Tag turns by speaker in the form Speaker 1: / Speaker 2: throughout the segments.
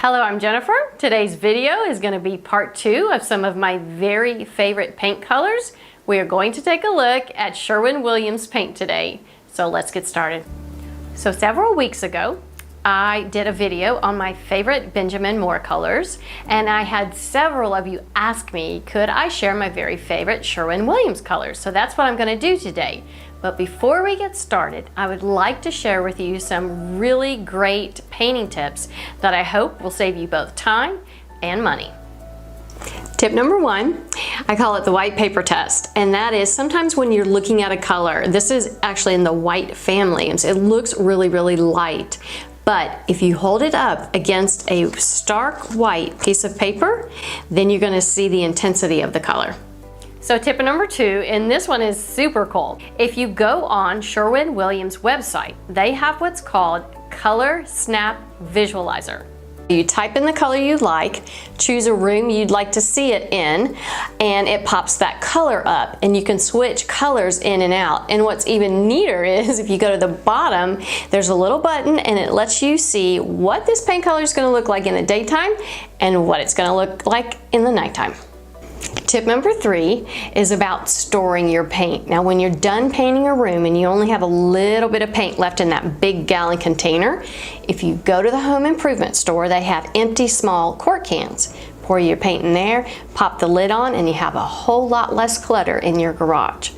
Speaker 1: Hello, I'm Jennifer. Today's video is going to be part 2 of some of my very favorite paint colors. We are going to take a look at Sherwin Williams paint today. So let's get started. So several weeks ago, I did a video on my favorite Benjamin Moore colors, and I had several of you ask me, could I share my very favorite Sherwin Williams colors? So that's what I'm going to do today. But before we get started, I would like to share with you some really great painting tips that I hope will save you both time and money. Tip number 1, I call it the white paper test, and that is sometimes when you're looking at a color, this is actually in the white family, and it looks really, really light. But if you hold it up against a stark white piece of paper, then you're going to see the intensity of the color. So tip number 2, and this one is super cool. If you go on Sherwin Williams website, they have what's called Color Snap Visualizer. You type in the color you like, choose a room you'd like to see it in, and it pops that color up, and you can switch colors in and out. And what's even neater is if you go to the bottom, there's a little button and it lets you see what this paint color is going to look like in the daytime and what it's going to look like in the nighttime. Tip number 3 is about storing your paint. Now when you're done painting a room and you only have a little bit of paint left in that big gallon container, if you go to the home improvement store, they have empty small quart cans. Pour your paint in there, pop the lid on, and you have a whole lot less clutter in your garage.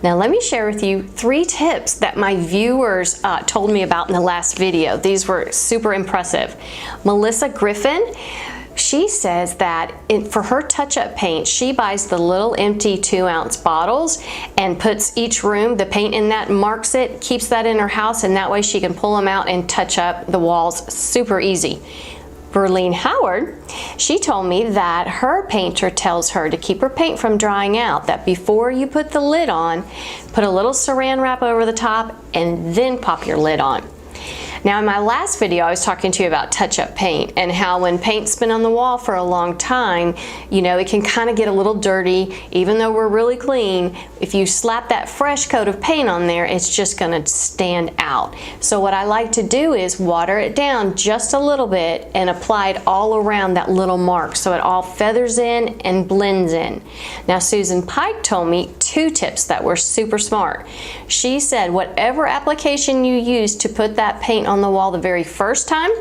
Speaker 1: Now let me share with you 3 tips that my viewers told me about in the last video. These were super impressive. Melissa Griffin, she says that for her touch-up paint, she buys the little empty 2-ounce bottles and puts each room, the paint in that, marks it, keeps that in her house, and that way she can pull them out and touch up the walls super easy. Berlene Howard, she told me that her painter tells her to keep her paint from drying out, that before you put the lid on, put a little saran wrap over the top and then pop your lid on. Now in my last video I was talking to you about touch-up paint and how when paint's been on the wall for a long time, you know, it can kind of get a little dirty. Even though we're really clean, if you slap that fresh coat of paint on there, it's just going to stand out. So what I like to do is water it down just a little bit and apply it all around that little mark so it all feathers in and blends in. Now Susan Pike told me 2 tips that were super smart. She said whatever application you use to put that paint on the wall the very first time,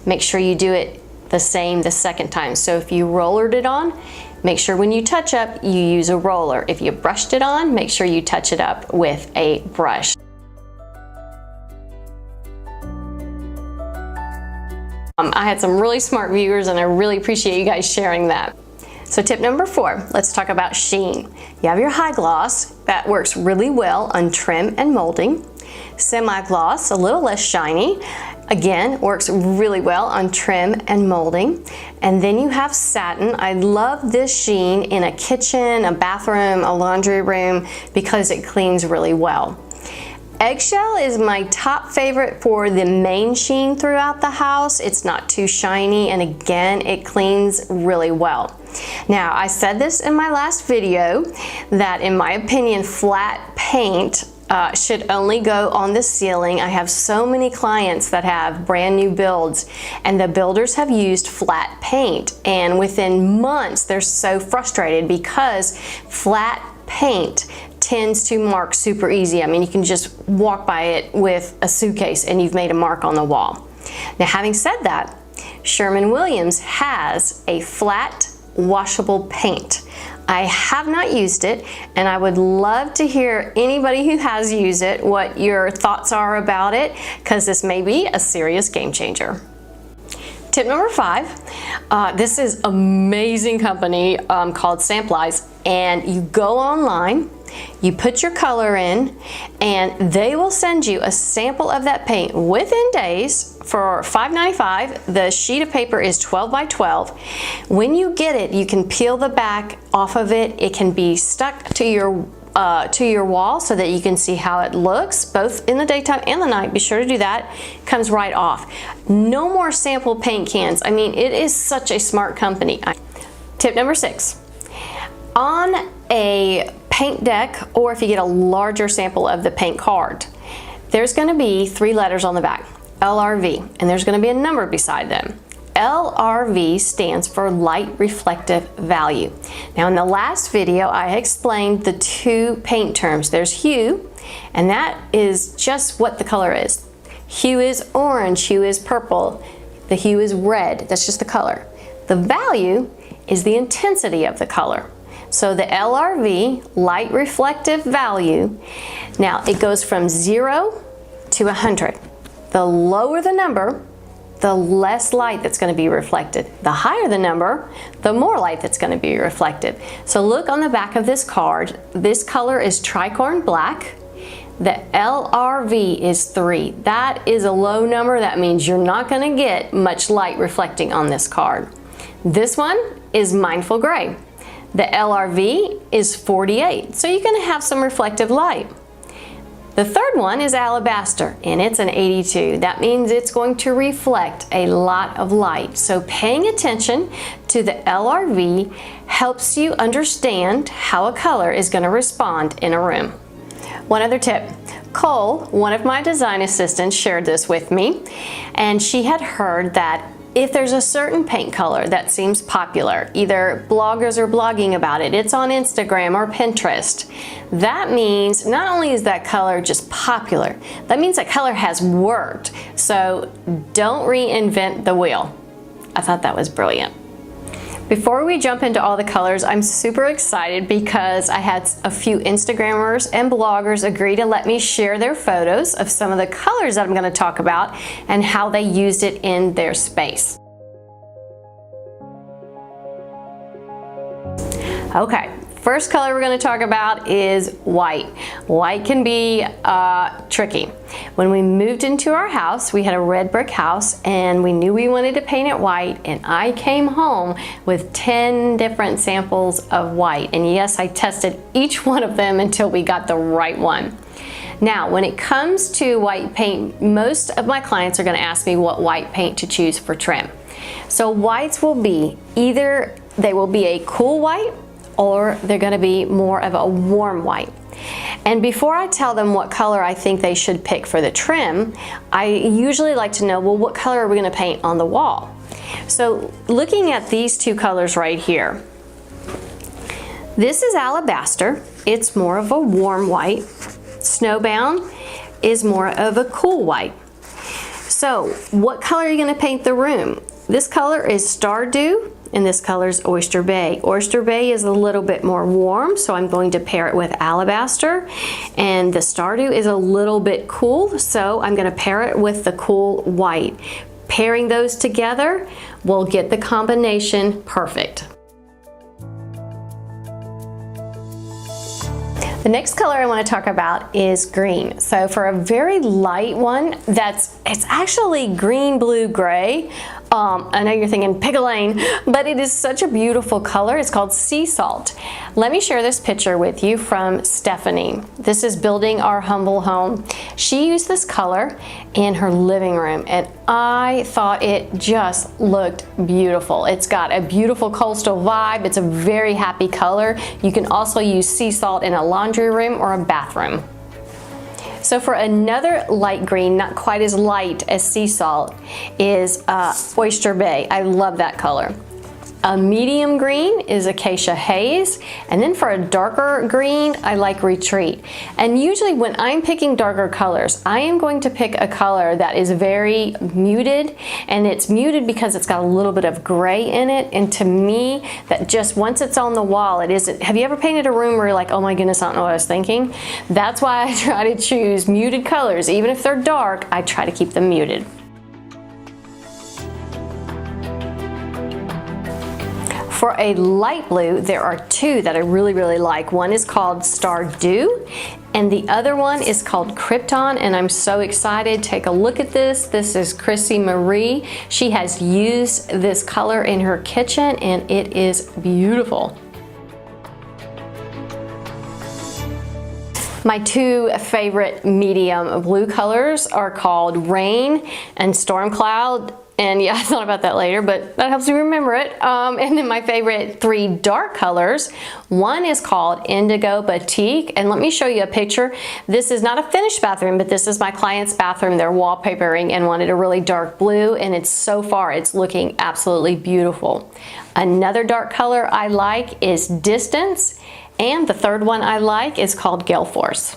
Speaker 1: make sure you do it the same the second time. So if you rollered it on, make sure when you touch up you use a roller. If you brushed it on, make sure you touch it up with a brush. I had some really smart viewers and I really appreciate you guys sharing that. So tip number 4, let's talk about sheen. You have your high gloss, that works really well on trim and molding. Semi-gloss, a little less shiny, again works really well on trim and molding. And then you have satin. I love this sheen in a kitchen, a bathroom, a laundry room because it cleans really well. Eggshell is my top favorite for the main sheen throughout the house. It's not too shiny, and again, it cleans really well. Now, I said this in my last video that in my opinion, flat paint should only go on the ceiling. I have so many clients that have brand new builds and the builders have used flat paint, and within months they're so frustrated because flat paint tends to mark super easy. I mean, you can just walk by it with a suitcase and you've made a mark on the wall. Now, having said that, Sherwin Williams has a flat washable paint. I have not used it, and I would love to hear anybody who has used it, what your thoughts are about it, because this may be a serious game changer. Tip number 5, this is amazing company called Samplize, and you go online, you put your color in, and they will send you a sample of that paint within days for $5.95. The sheet of paper is 12 by 12. When you get it, you can peel the back off of it. It can be stuck to your wall so that you can see how it looks both in the daytime and the night. Be sure to do that. Comes right off. No more sample paint cans. I mean, it is such a smart company. Tip number 6. On a paint deck, or if you get a larger sample of the paint card, there's going to be 3 letters on the back, LRV, and there's going to be a number beside them. LRV stands for light reflective value. Now in the last video, I explained the two paint terms. There's hue, and that is just what the color is. Hue is orange, hue is purple, the hue is red, that's just the color. The value is the intensity of the color. So the LRV, light reflective value, now it goes from 0 to 100. The lower the number, the less light that's going to be reflected. The higher the number, the more light that's going to be reflected. So look on the back of this card. This color is tricorn black. The LRV is 3. That is a low number. That means you're not going to get much light reflecting on this card. This one is mindful gray. The LRV is 48, so you're going to have some reflective light. The third one is alabaster, and it's an 82. That means it's going to reflect a lot of light. So paying attention to the LRV helps you understand how a color is going to respond in a room. One other tip. Cole, one of my design assistants, shared this with me, and she had heard that if there's a certain paint color that seems popular, either bloggers are blogging about it, it's on Instagram or Pinterest, that means not only is that color just popular, that means that color has worked. So don't reinvent the wheel. I thought that was brilliant. Before we jump into all the colors, I'm super excited because I had a few Instagrammers and bloggers agree to let me share their photos of some of the colors that I'm going to talk about and how they used it in their space. Okay. First color we're going to talk about is white. White can be tricky. When we moved into our house, we had a red brick house and we knew we wanted to paint it white, and I came home with 10 different samples of white. And yes, I tested each one of them until we got the right one. Now, when it comes to white paint, most of my clients are going to ask me what white paint to choose for trim. So whites will be either they will be a cool white, or they're going to be more of a warm white. And before I tell them what color I think they should pick for the trim, I usually like to know, well, what color are we going to paint on the wall? So looking at these two colors right here, this is alabaster. It's more of a warm white. Snowbound is more of a cool white. So what color are you going to paint the room? This color is Stardew, and this color is Oyster Bay. Oyster Bay is a little bit more warm, so I'm going to pair it with alabaster. And the Stardew is a little bit cool, so I'm going to pair it with the cool white. Pairing those together will get the combination perfect. The next color I want to talk about is green. So for a very light one, it's actually green, blue, gray. I know you're thinking pick a lane, but it is such a beautiful color. It's called Sea Salt. Let me share this picture with you from Stephanie. This is Building Our Humble Home. She used this color in her living room, and I thought it just looked beautiful. It's got a beautiful coastal vibe. It's a very happy color. You can also use sea salt in a laundry room or a bathroom. So for another light green, not quite as light as sea salt, is Oyster Bay. I love that color. A medium green is Acacia Haze, and then for a darker green, I like Retreat. And usually when I'm picking darker colors, I am going to pick a color that is very muted, and it's muted because it's got a little bit of gray in it, and to me, that just once it's on the wall, it isn't. Have you ever painted a room where you're like, oh my goodness, I don't know what I was thinking? That's why I try to choose muted colors. Even if they're dark, I try to keep them muted. For a light blue, there are two that I really, really like. One is called Stardew, and the other one is called Krypton, and I'm so excited. Take a look at this. This is Chrissy Marie. She has used this color in her kitchen, and it is beautiful. My two favorite medium blue colors are called Rain and Storm Cloud. And yeah, I thought about that later, but that helps me remember it. And then my favorite 3 dark colors. One is called Indigo Batik, and let me show you a picture. This is not a finished bathroom, but this is my client's bathroom. They're wallpapering and wanted a really dark blue, and so far it's looking absolutely beautiful. Another dark color I like is Distance, and the third one I like is called Gale Force.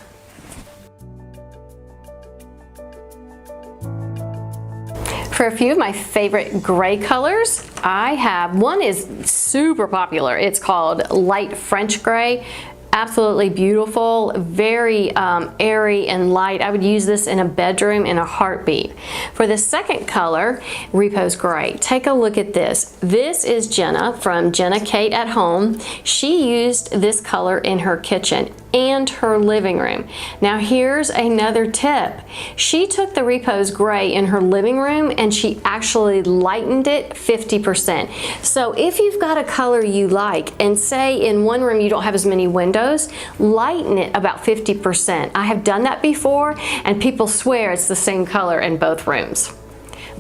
Speaker 1: For a few of my favorite gray colors, I have, one is super popular. It's called Light French Gray. Absolutely beautiful, very airy and light. I would use this in a bedroom in a heartbeat. For the second color, Repose Gray, take a look at this. This is Jenna from Jenna Kate at Home. She used this color in her kitchen and her living room. Now here's another tip. She took the Repose Gray in her living room and she actually lightened it 50%. So if you've got a color you like, and say in one room you don't have as many windows, lighten it about 50%. I have done that before and people swear it's the same color in both rooms.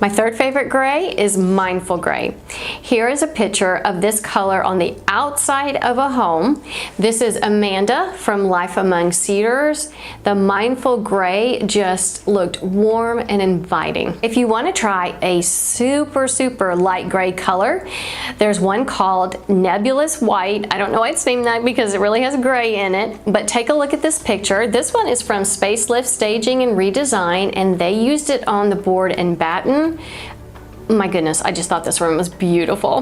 Speaker 1: My third favorite gray is Mindful Gray. Here is a picture of this color on the outside of a home. This is Amanda from Life Among Cedars. The Mindful Gray just looked warm and inviting. If you want to try a super light gray color, there's one called Nebulous White. I don't know why it's named that because it really has gray in it, but take a look at this picture. This one is from Space Lift Staging and Redesign, and they used it on the board and batten. My goodness, I just thought this room was beautiful.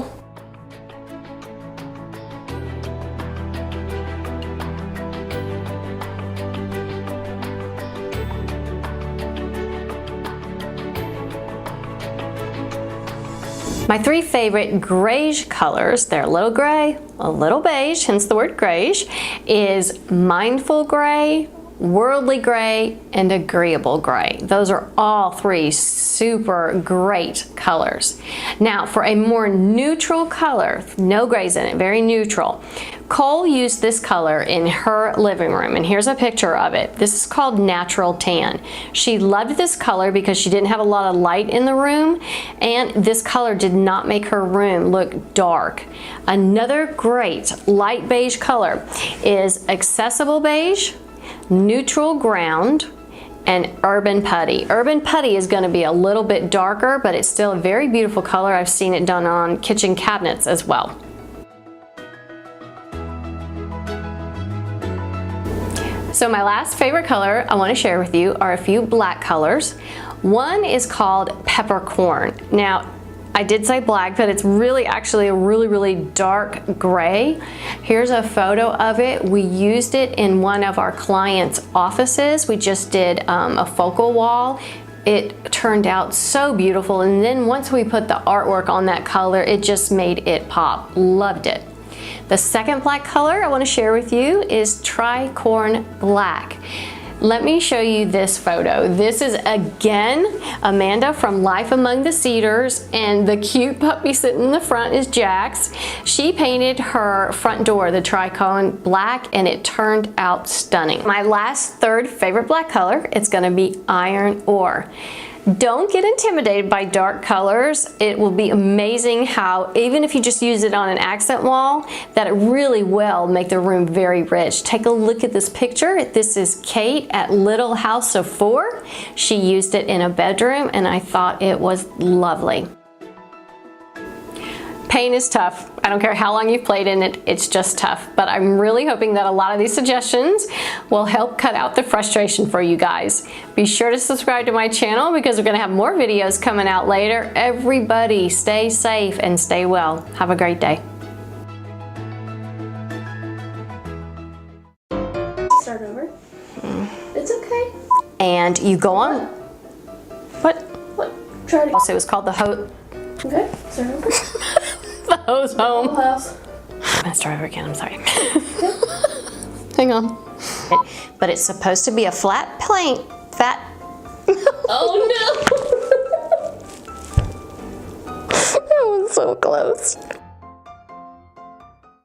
Speaker 1: My 3 favorite grayish colors, they're a little gray, a little beige, hence the word grayish, is Mindful Gray, Worldly Gray, and Agreeable Gray. Those are all 3 super great colors. Now for a more neutral color, no grays in it, very neutral. Cole used this color in her living room, and here's a picture of it. This is called Natural Tan. She loved this color because she didn't have a lot of light in the room, and this color did not make her room look dark. Another great light beige color is Accessible Beige, Neutral Ground, and Urban Putty. Urban Putty is going to be a little bit darker, but it's still a very beautiful color. I've seen it done on kitchen cabinets as well. So my last favorite color I want to share with you are a few black colors. One is called Peppercorn. Now, I did say black, but it's really actually a really dark gray. Here's a photo of it. We used it in one of our clients' offices. We just did a focal wall. It turned out so beautiful, and then once we put the artwork on that color, it just made it pop. Loved it. The second black color I want to share with you is Tricorn Black. Let me show you this photo. This is again Amanda from Life Among the Cedars, and the cute puppy sitting in the front is Jax. She painted her front door the Tricorn Black, and it turned out stunning. My last third favorite black color, it's going to be Iron Ore. Don't get intimidated by dark colors. It will be amazing how, even if you just use it on an accent wall, that it really will make the room very rich. Take a look at this picture. This is Kate at Little House of 4. She used it in a bedroom, and I thought it was lovely. Paint is tough. I don't care how long you've played in it, it's just tough. But I'm really hoping that a lot of these suggestions will help cut out the frustration for you guys. Be sure to subscribe to my channel because we're gonna have more videos coming out later. Everybody stay safe and stay well. Have a great day.
Speaker 2: Start over. It's okay.
Speaker 1: And you go on. What?
Speaker 2: What? Try to.
Speaker 1: Also, it was called the hose.
Speaker 2: Okay, start over.
Speaker 1: The hose home.
Speaker 2: Whole house.
Speaker 1: I'm gonna start over again, I'm sorry. Hang on. But it's supposed to be a flat plane.
Speaker 2: Oh no!
Speaker 1: That was so close.